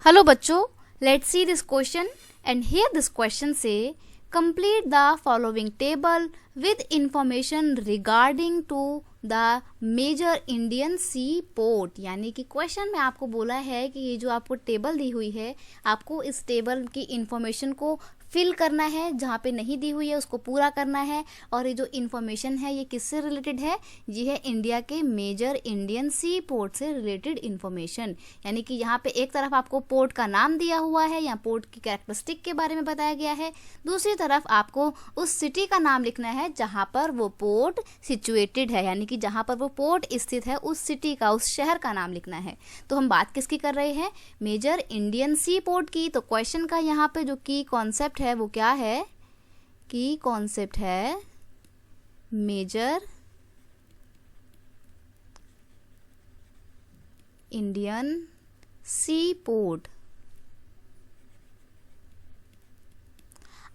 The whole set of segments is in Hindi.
हेलो बच्चों, let's see this question and here this question से complete the following table with information regarding to the major Indian sea port। यानी कि क्वेश्चन में आपको बोला है कि ये जो आपको टेबल दी हुई है, आपको इस टेबल की इंफॉर्मेशन को फिल करना है, जहाँ पे नहीं दी हुई है उसको पूरा करना है। और ये जो इन्फॉर्मेशन है ये किससे रिलेटेड है? ये है इंडिया के मेजर इंडियन सी पोर्ट से रिलेटेड इन्फॉर्मेशन। यानी कि यहाँ पे एक तरफ आपको पोर्ट का नाम दिया हुआ है, यहाँ पोर्ट की कैरेक्टरिस्टिक के बारे में बताया गया है, दूसरी तरफ आपको उस सिटी का नाम लिखना है जहाँ पर वो पोर्ट सिचुएटेड है, यानी कि जहाँ पर वो पोर्ट स्थित है उस सिटी का, उस शहर का नाम लिखना है। तो हम बात किसकी कर रहे हैं? मेजर इंडियन सी पोर्ट की। तो क्वेश्चन का यहाँ पे जो की कॉन्सेप्ट है वो क्या है? की कॉन्सेप्ट है मेजर इंडियन सी पोर्ट।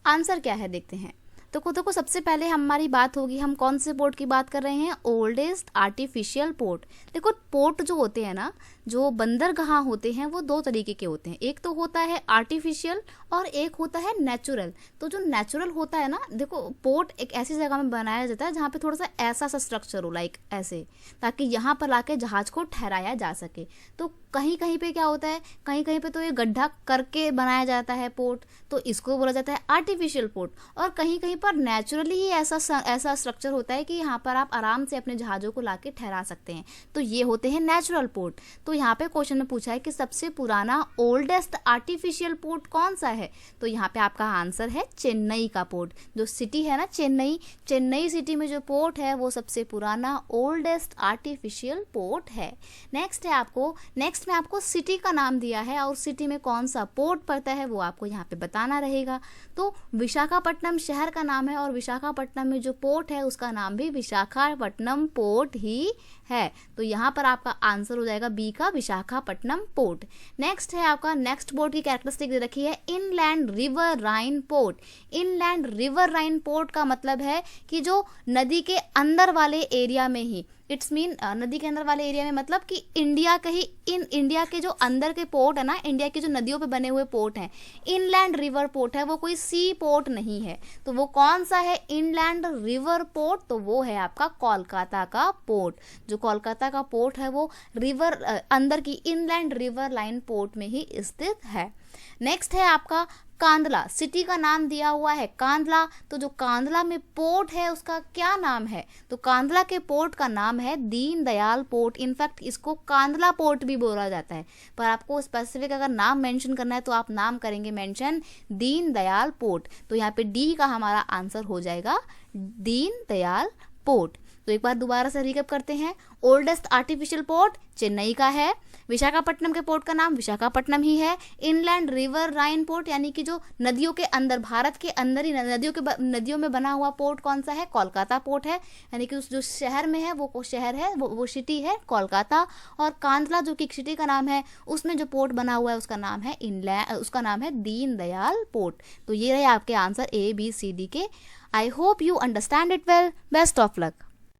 आंसर क्या है देखते हैं। तो देखो सबसे पहले हमारी बात होगी, हम कौन से पोर्ट की बात कर रहे हैं? Oldest artificial port. देखो पोर्ट जो होते हैं ना, जो बंदरगाह होते हैं वो दो तरीके के होते हैं। एक तो होता है आर्टिफिशियल और एक होता है नेचुरल। तो जो नेचुरल होता है ना, देखो पोर्ट एक ऐसी जगह में बनाया जाता है जहाँ पे थोड़ा सा ऐसा सा स्ट्रक्चर हो, लाइक ऐसे, ताकि यहाँ पर लाके जहाज को ठहराया जा सके। तो कहीं कहीं पे क्या होता है, कहीं कहीं पे तो ये गड्ढा करके बनाया जाता है पोर्ट, तो इसको बोला जाता है आर्टिफिशियल पोर्ट। और कहीं कहीं पर नेचुरली ही ऐसा स्ट्रक्चर होता है कि यहाँ पर आप आराम से अपने जहाज़ों को लाके ठहरा सकते हैं, तो ये होते हैं नेचुरल पोर्ट। तो यहाँ पे क्वेश्चन में पूछा है कि सबसे पुराना ओल्डेस्ट आर्टिफिशियल पोर्ट कौन सा है? तो यहाँ पे आपका आंसर है चेन्नई का पोर्ट। जो सिटी है ना चेन्नई सिटी में जो पोर्ट है वो सबसे पुराना ओल्डेस्ट आर्टिफिशियल पोर्ट है। नेक्स्ट में आपको सिटी का नाम दिया है और सिटी में कौन सा पोर्ट पड़ता है वो आपको यहाँ पे बताना रहेगा। तो विशाखापट्टनम शहर का नाम है और विशाखापट्टनम में जो पोर्ट है उसका नाम भी विशाखापट्टनम पोर्ट ही है। तो यहाँ पर आपका आंसर हो जाएगा बी का विशाखापट्टनम पोर्ट। नेक्स्ट है आपका, नेक्स्ट पोर्ट की कैरेक्टरिस्टिक दे रखी है इनलैंड रिवर राइन पोर्ट। इनलैंड रिवर राइन पोर्ट का मतलब है कि जो नदी के अंदर वाले एरिया में ही, इट्स मीन नदी के अंदर वाले एरिया में मतलब कि इंडिया के जो अंदर के पोर्ट है ना, इंडिया की जो नदियों पे बने हुए पोर्ट हैं, इनलैंड रिवर पोर्ट है, वो कोई सी पोर्ट नहीं है। तो वो कौन सा है इनलैंड रिवर पोर्ट? तो वो है आपका कोलकाता का पोर्ट। जो कोलकाता का पोर्ट है वो रिवर अंदर की इनलैंड रिवर लाइन पोर्ट में ही स्थित है। नेक्स्ट है आपका कांदला। सिटी का नाम दिया हुआ है कांदला। तो जो कांदला में पोर्ट है उसका क्या नाम है? तो कांदला के पोर्ट का नाम है दीनदयाल पोर्ट। इनफैक्ट इसको कांदला पोर्ट भी बोला जाता है, पर आपको स्पेसिफिक अगर नाम मेंशन करना है तो आप नाम करेंगे मेंशन दीनदयाल पोर्ट। तो यहाँ पे डी का हमारा आंसर हो जाएगा दीनदयाल पोर्ट। तो एक बार दोबारा से रिकैप करते हैं। ओल्डेस्ट आर्टिफिशियल पोर्ट चेन्नई का है, विशाखापट्टनम के पोर्ट का नाम विशाखापट्टनम ही है, इनलैंड रिवर राइन पोर्ट यानी कि जो नदियों के अंदर, भारत के अंदर ही नदियों में बना हुआ पोर्ट कौन सा है? कोलकाता पोर्ट है, यानी कि उस जो शहर में है वो शहर है, वो सिटी है कोलकाता। और कांदला जो कि सिटी का नाम है, उसमें जो पोर्ट बना हुआ है उसका नाम है दीनदयाल पोर्ट। तो ये रहे आपके answer A, B, C, D के। I hope you understand it well. Best of luck.